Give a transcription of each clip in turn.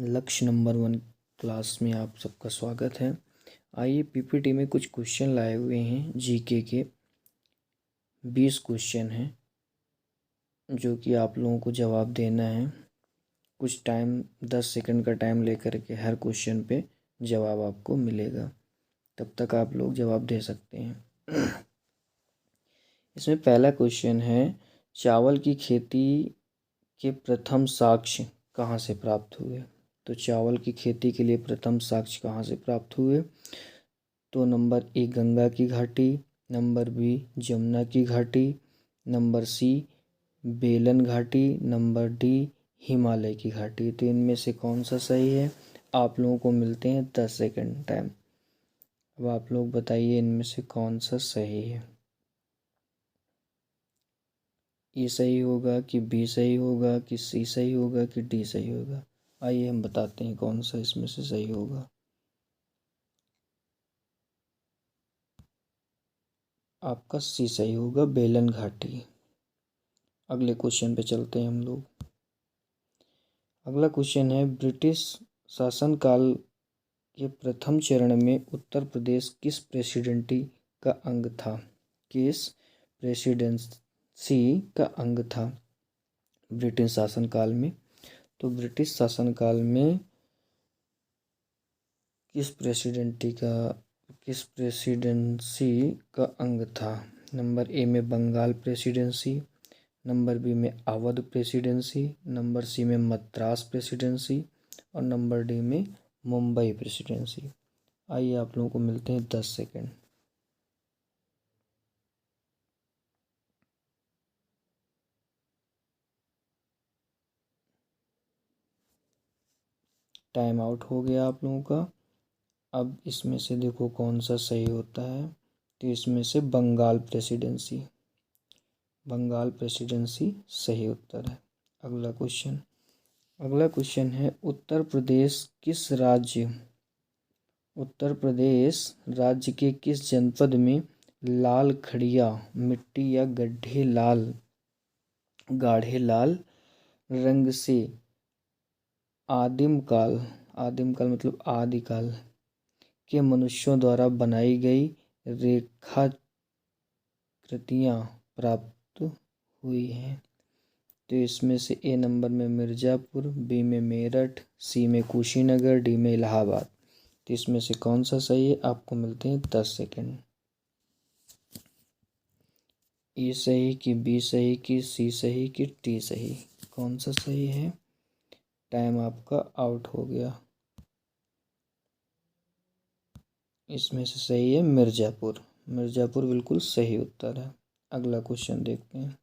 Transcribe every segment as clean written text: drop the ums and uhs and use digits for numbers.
लक्ष्य number 1 class में आप सबका स्वागत है। आइए पीपीटी में कुछ क्वेश्चन लाए हुए हैं। जीके के 20 क्वेश्चन हैं जो कि आप लोगों को जवाब देना है। कुछ टाइम 10 सेकंड का टाइम लेकर के हर क्वेश्चन पे जवाब आपको मिलेगा, तब तक आप लोग जवाब दे सकते हैं। इसमें पहला क्वेश्चन है, चावल की खेती के प्रथम साक्ष्य कहाँ से प्राप्त हुए? तो चावल की खेती के लिए प्रथम साक्ष्य कहाँ से प्राप्त हुए? तो नंबर ए गंगा की घाटी, नंबर बी जमुना की घाटी, नंबर सी बेलन घाटी, नंबर डी हिमालय की घाटी। तो इनमें से कौन सा सही है? आप लोगों को मिलते हैं 10 सेकंड टाइम। अब आप लोग बताइए इनमें से कौन सा सही है। ए सही होगा कि बी सही होगा कि सी सही होगा कि डी सही होगा? आइए हम बताते हैं कौन सा इसमें से सही होगा। आपका सी सही होगा, बेलन घाटी। अगले क्वेश्चन पे चलते हैं हम लोग। अगला क्वेश्चन है, ब्रिटिश शासनकाल के प्रथम चरण में उत्तर प्रदेश किस प्रेसिडेंसी का अंग था? किस प्रेसिडेंसी का अंग था ब्रिटिश शासनकाल में? तो ब्रिटिश शासनकाल में किस प्रेसिडेंसी का अंग था? नंबर ए में बंगाल प्रेसिडेंसी, नंबर बी में अवध प्रेसिडेंसी, नंबर सी में मद्रास प्रेसिडेंसी और नंबर डी में मुंबई प्रेसिडेंसी। आइए आप लोगों को मिलते हैं 10 सेकंड। टाइम आउट हो गया आप लोगों का। अब इसमें से देखो कौन सा सही होता है। तो इसमें से बंगाल प्रेसिडेंसी सही उत्तर है। अगला क्वेश्चन है, उत्तर प्रदेश राज्य के किस जनपद में लाल खड़िया मिट्टी या गाढ़े लाल रंग से आदिमकाल मतलब आदिकाल के मनुष्यों द्वारा बनाई गई रेखाकृतियाँ प्राप्त हुई हैं? तो इसमें से ए नंबर में मिर्ज़ापुर, बी में मेरठ, सी में कुशीनगर, डी में इलाहाबाद। तो इसमें से कौन सा सही है? आपको मिलते हैं 10 सेकंड। ए सही कि बी सही कि सी सही कि डी सही? कौन सा सही है? टाइम आपका आउट हो गया। इसमें से सही है मिर्ज़ापुर बिल्कुल सही उत्तर है। अगला क्वेश्चन देखते हैं।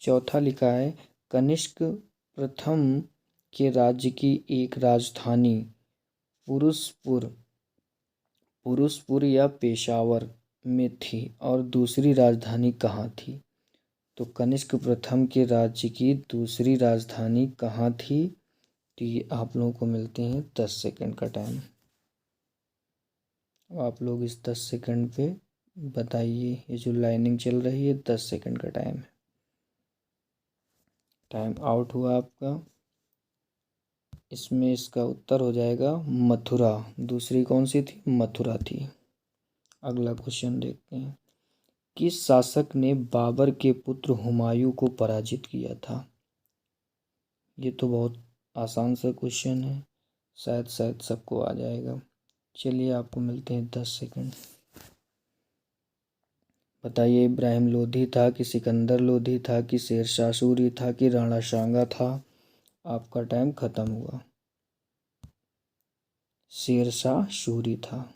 चौथा लिखा है, कनिष्क प्रथम के राज्य की एक राजधानी पुरुषपुर या पेशावर में थी और दूसरी राजधानी कहाँ थी? तो कनिष्क प्रथम के राज्य की दूसरी राजधानी कहाँ थी? तो ये आप लोगों को मिलते हैं 10 सेकंड का टाइम। आप लोग इस 10 सेकंड पे बताइए। ये जो लाइनिंग चल रही है 10 सेकंड का टाइम है। टाइम आउट हुआ आपका। इसमें इसका उत्तर हो जाएगा मथुरा। दूसरी कौन सी थी? मथुरा थी। अगला क्वेश्चन देखते हैं। किस शासक ने बाबर के पुत्र हुमायूं को पराजित किया था? ये तो बहुत आसान सा क्वेश्चन है, शायद सबको आ जाएगा। चलिए आपको मिलते हैं 10 सेकंड। बताइए, इब्राहिम लोधी था कि सिकंदर लोधी था कि शेरशाह सूरी था कि राणा सांगा था? आपका टाइम खत्म हुआ। शेरशाह सूरी था।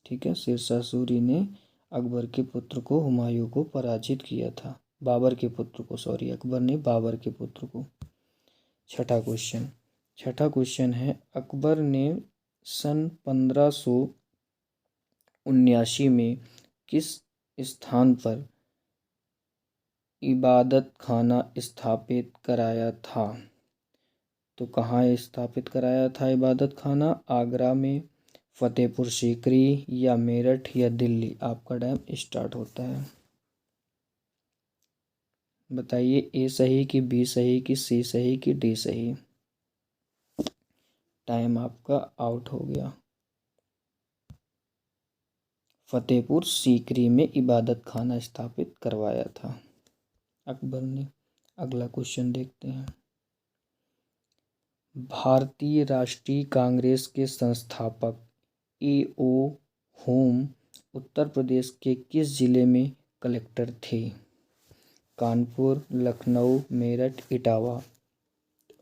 ठीक है, शेरशाह सूरी ने अकबर के पुत्र को हुमायूं को पराजित किया था। बाबर के पुत्र को, सॉरी, अकबर ने बाबर के पुत्र को। छठा क्वेश्चन है, अकबर ने सन 1579 में किस स्थान पर इबादत खाना स्थापित कराया था? तो कहाँ स्थापित कराया था इबादत खाना? आगरा में, फतेहपुर सीकरी या मेरठ या दिल्ली? आपका टाइम स्टार्ट होता है। बताइए, ए सही कि बी सही कि सी सही कि डी सही? टाइम आपका आउट हो गया। फतेहपुर सीकरी में इबादत खाना स्थापित करवाया था अकबर ने। अगला क्वेश्चन देखते हैं। भारतीय राष्ट्रीय कांग्रेस के संस्थापक ए.ओ. होम उत्तर प्रदेश के किस जिले में कलेक्टर थे? कानपुर, लखनऊ, मेरठ, इटावा।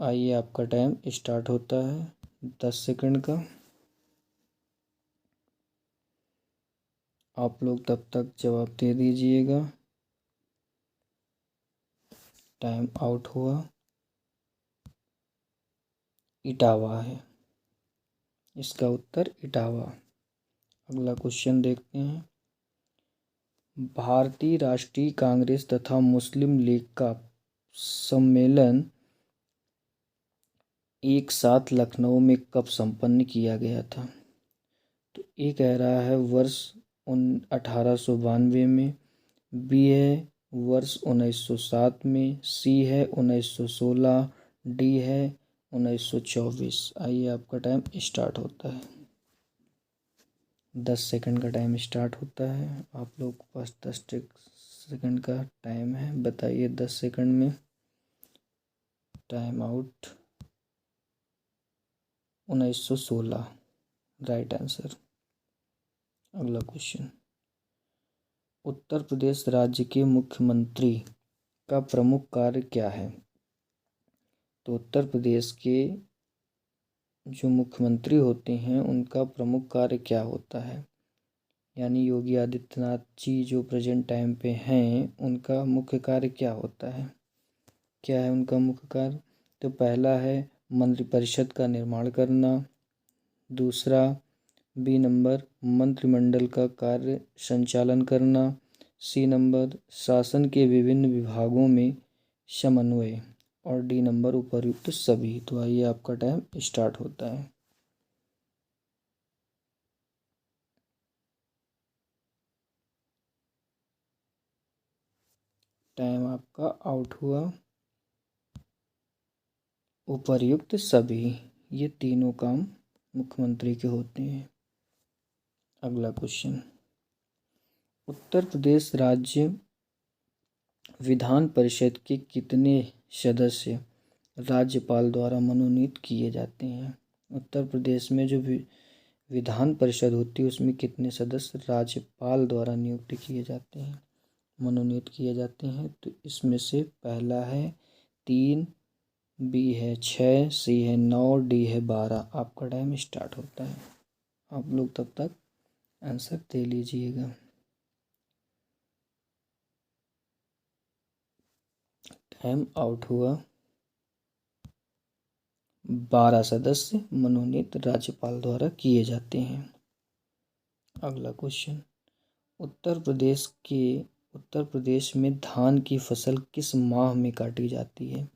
आइए आपका टाइम स्टार्ट होता है 10 सेकंड का। आप लोग तब तक जवाब दे दीजिएगा। टाइम आउट हुआ। इटावा है इसका उत्तर, इटावा। अगला क्वेश्चन देखते हैं। भारतीय राष्ट्रीय कांग्रेस तथा मुस्लिम लीग का सम्मेलन एक साथ लखनऊ में कब संपन्न किया गया था? तो ए कह रहा है वर्ष 1892 में, बी है वर्ष 1907 में, सी है 1916, डी है 1924। आइए आपका टाइम स्टार्ट होता है। 10 सेकंड का टाइम स्टार्ट होता है। आप लोग के पास 10 सेकंड का टाइम है। बताइए 10 सेकंड में। Time out. 1916 right answer. अगला क्वेश्चन। उत्तर प्रदेश राज्य के मुख्यमंत्री का प्रमुख कार्य क्या है? तो उत्तर प्रदेश के जो मुख्यमंत्री होते हैं उनका प्रमुख कार्य क्या होता है? यानी योगी आदित्यनाथ जी जो प्रेजेंट टाइम पे हैं उनका मुख्य कार्य क्या होता है? क्या है उनका मुख्य कार्य? तो पहला है मंत्रिपरिषद का निर्माण करना, दूसरा बी नंबर मंत्रिमंडल का कार्य संचालन करना, सी नंबर शासन के विभिन्न विभागों में समन्वय, और डी नंबर उपर्युक्त सभी। तो आइए आपका टाइम स्टार्ट होता है। टाइम आपका आउट हुआ। उपर्युक्त सभी, ये तीनों काम मुख्यमंत्री के होते हैं। अगला क्वेश्चन। उत्तर प्रदेश राज्य विधान परिषद के कितने सदस्य राज्यपाल द्वारा मनोनीत किए जाते हैं? उत्तर प्रदेश में जो विधान परिषद होती है उसमें कितने सदस्य राज्यपाल द्वारा नियुक्त किए जाते हैं, मनोनीत किए जाते हैं? तो इसमें से पहला है 3, बी है 6, सी है 9, डी है 12। आपका टाइम स्टार्ट होता है। आप लोग तब तक आंसर दे लीजिएगा। टाइम आउट हुआ। 12 सदस्य मनोनीत राज्यपाल द्वारा किए जाते हैं। अगला क्वेश्चन। उत्तर प्रदेश में धान की फसल किस माह में काटी जाती है?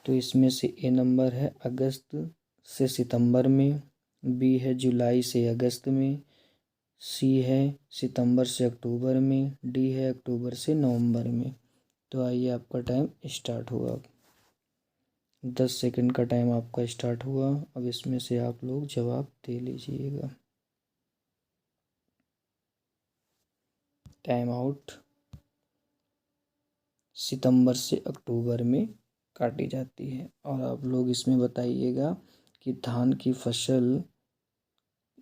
तो इसमें से ए नंबर है अगस्त से सितंबर में, बी है जुलाई से अगस्त में, सी है सितंबर से अक्टूबर में, डी है अक्टूबर से नवंबर में। तो आइए आपका टाइम स्टार्ट हुआ। 10 सेकंड का टाइम आपका स्टार्ट हुआ। अब इसमें से आप लोग जवाब दे लीजिएगा। Time out. सितंबर से अक्टूबर में काटी जाती है। और आप लोग इसमें बताइएगा कि धान की फसल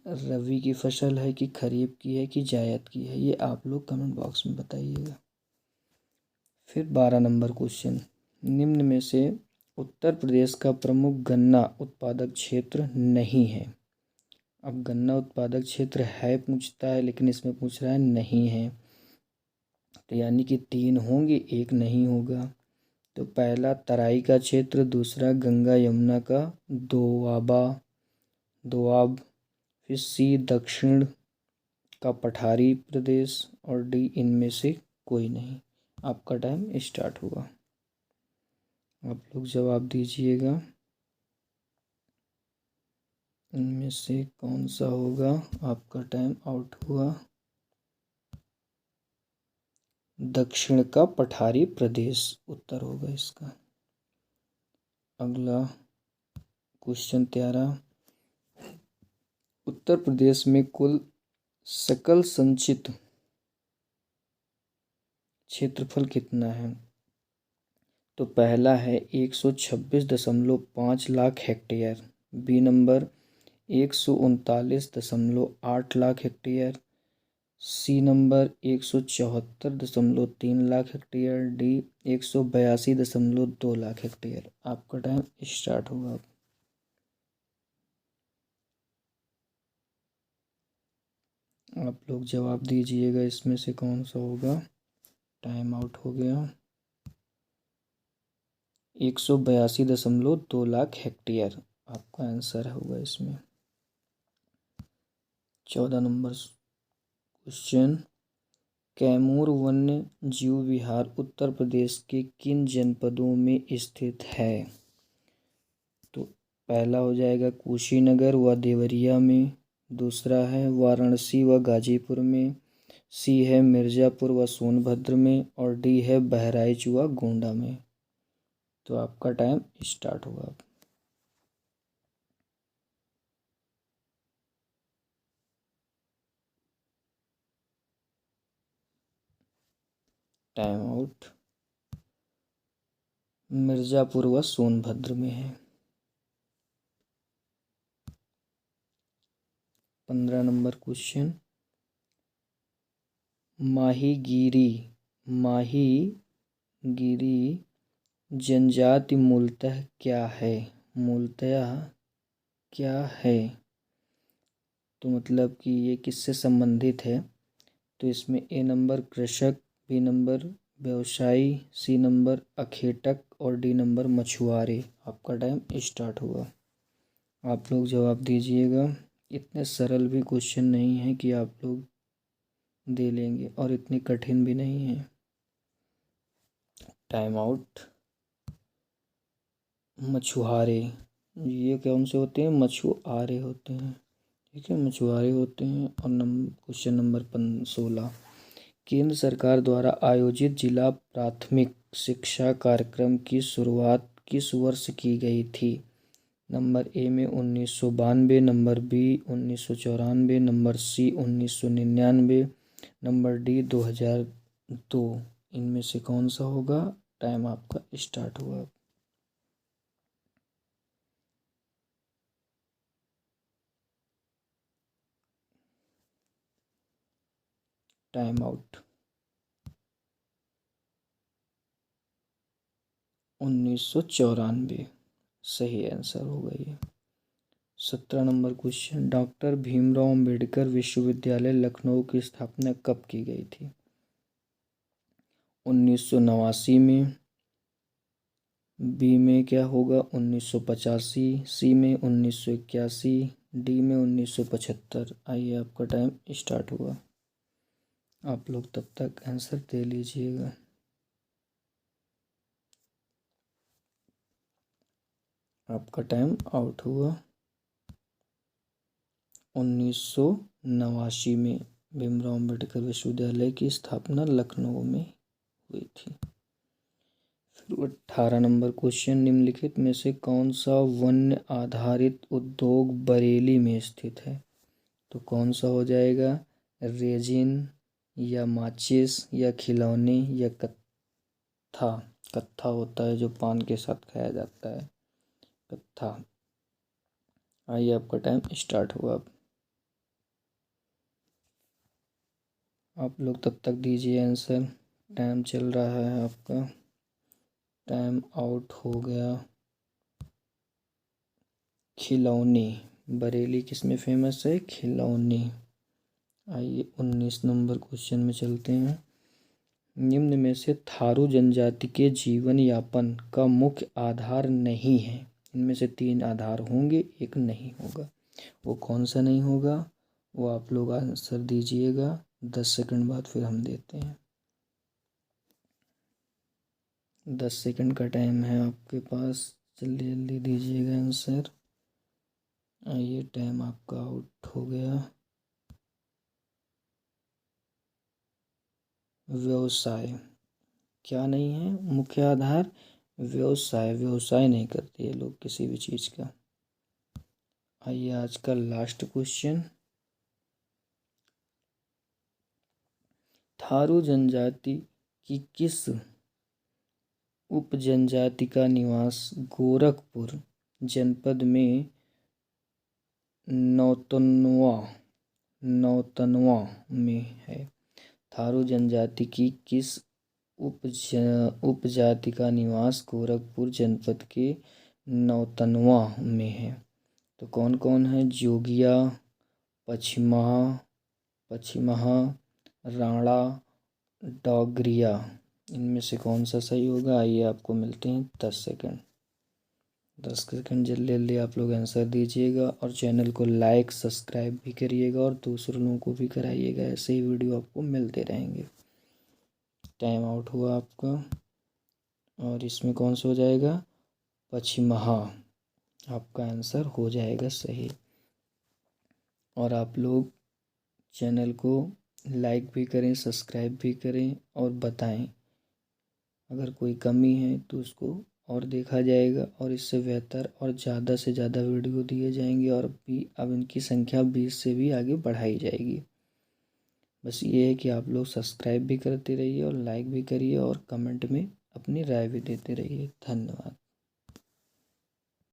रबी की फसल है कि खरीफ की है कि जायद की है, ये आप लोग कमेंट बॉक्स में बताइएगा। फिर 12 नंबर क्वेश्चन। निम्न में से उत्तर प्रदेश का प्रमुख गन्ना उत्पादक क्षेत्र नहीं है। अब गन्ना उत्पादक क्षेत्र है पूछता है, लेकिन इसमें पूछ रहा है नहीं है, तो यानी कि 3 होंगे, एक नहीं होगा। तो पहला तराई का क्षेत्र, दूसरा गंगा यमुना का दोआब, फिर सी दक्षिण का पठारी प्रदेश, और डी इनमें से कोई नहीं। आपका टाइम स्टार्ट हुआ। आप लोग जवाब दीजिएगा इनमें से कौन सा होगा। आपका टाइम आउट हुआ। दक्षिण का पठारी प्रदेश उत्तर होगा इसका। अगला क्वेश्चन 13। उत्तर प्रदेश में कुल सकल संचित क्षेत्रफल कितना है? तो पहला है 126.5 lakh hectare, B number 139.8 lakh hectare, C number 174.3 lakh hectare, D 182.2 lakh hectare. आपका टाइम स्टार्ट होगा। आप लोग जवाब दीजिएगा, इसमें से कौन सा होगा। टाइम आउट हो गया। 182.2 लाख हेक्टेयर आपका आंसर होगा इसमें। 14 नंबर क्वेश्चन, कैमूर वन्य जीव विहार उत्तर प्रदेश के किन जनपदों में स्थित है? तो पहला हो जाएगा कुशीनगर व देवरिया में, दूसरा है वाराणसी व गाजीपुर में, सी है मिर्ज़ापुर व सोनभद्र में, और डी है बहराइच व गोंडा में। तो आपका टाइम स्टार्ट होगा। Time out. मिर्ज़ापुर व सोनभद्र में है। 15 नंबर क्वेश्चन, माहीगीरी जनजाति मूलतः क्या है? मूलतः क्या है? तो मतलब कि ये किससे संबंधित है? तो इसमें ए नंबर कृषक, बी नंबर व्यवसायी, सी नंबर अखेटक और डी नंबर मछुआरे। आपका टाइम स्टार्ट हुआ। आप लोग जवाब दीजिएगा। इतने सरल भी क्वेश्चन नहीं है कि आप लोग दे लेंगे, और इतने कठिन भी नहीं है। Time out. मछुआरे, ये कौन से होते हैं? मछुआरे होते हैं। ठीक है, मछुआरे होते हैं। और क्वेश्चन नंबर 16, केंद्र सरकार द्वारा आयोजित जिला प्राथमिक शिक्षा कार्यक्रम की शुरुआत किस वर्ष की गई थी? नंबर ए में 1992, number B 1994, number C 1999, number D 2002। इनमें से कौन सा होगा? टाइम आपका स्टार्ट हुआ। Time out. 1994 सही आंसर होगा ये। 17 number question, doctor Bhimrao Ambedkar विश्वविद्यालय लखनऊ की स्थापना कब की गई थी? 1989 में, बी में क्या होगा 1985, सी में 1981, डी में 1975। आइए आपका टाइम स्टार्ट हुआ। आप लोग तब तक आंसर दे लीजिएगा। आपका टाइम आउट हुआ। 1989 में भीमराव अंबेडकर विश्वविद्यालय की स्थापना लखनऊ में हुई थी। फिर 18 नंबर क्वेश्चन, निम्नलिखित में से कौन सा वन्य आधारित उद्योग बरेली में स्थित है? तो कौन सा हो जाएगा? रेजिन या माचिस या खिलौने या कत्था? कत्था होता है जो पान के साथ खाया जाता है, कत्था। आइए आपका टाइम स्टार्ट हुआ। आप लोग तब तक दीजिए आंसर। टाइम चल रहा है आपका। टाइम आउट हो गया। खिलौने, बरेली किस में फेमस है? खिलौने। आइए 19 नंबर क्वेश्चन में चलते हैं। निम्न में से थारू जनजाति के जीवन यापन का मुख्य आधार नहीं है। इनमें से 3 आधार होंगे, एक नहीं होगा। वो कौन सा नहीं होगा? वो आप लोग आंसर दीजिएगा। 10 सेकंड बाद फिर हम देते हैं। 10 सेकंड का टाइम है आपके पास, जल्दी जल्दी दीजिएगा आंसर। आइए टाइम आपका आउट हो गया। व्यवसाय क्या नहीं है मुख्य आधार? व्यवसाय नहीं करते ये लोग किसी भी चीज़ का। आइए आज का लास्ट क्वेश्चन। थारू जनजाति की किस उप जनजाति का निवास गोरखपुर जनपद में नौतनवा में है? थारू जनजाति की किस उपजाति का निवास गोरखपुर जनपद के नौतनवा में है? तो कौन कौन है? जोगिया, पश्चिमहा, राणा, डोगरिया। इनमें से कौन सा सही होगा? आइए आपको मिलते हैं 10 सेकंड। 10 सेकंड जल्दी जल्दी आप लोग आंसर दीजिएगा और चैनल को लाइक सब्सक्राइब भी करिएगा और दूसरों लोगों को भी कराइएगा। ऐसे ही वीडियो आपको मिलते रहेंगे। टाइम आउट हुआ आपका। और इसमें कौन सा हो जाएगा? पश्चिमहा आपका आंसर हो जाएगा सही। और आप लोग चैनल को लाइक भी करें, सब्सक्राइब भी करें और बताएं। अगर कोई कमी है तो उसको और देखा जाएगा और इससे बेहतर और ज़्यादा से ज़्यादा वीडियो दिए जाएंगे और भी अब इनकी संख्या 20 से भी आगे बढ़ाई जाएगी। बस ये है कि आप लोग सब्सक्राइब भी करते रहिए और लाइक भी करिए और कमेंट में अपनी राय भी देते रहिए। धन्यवाद।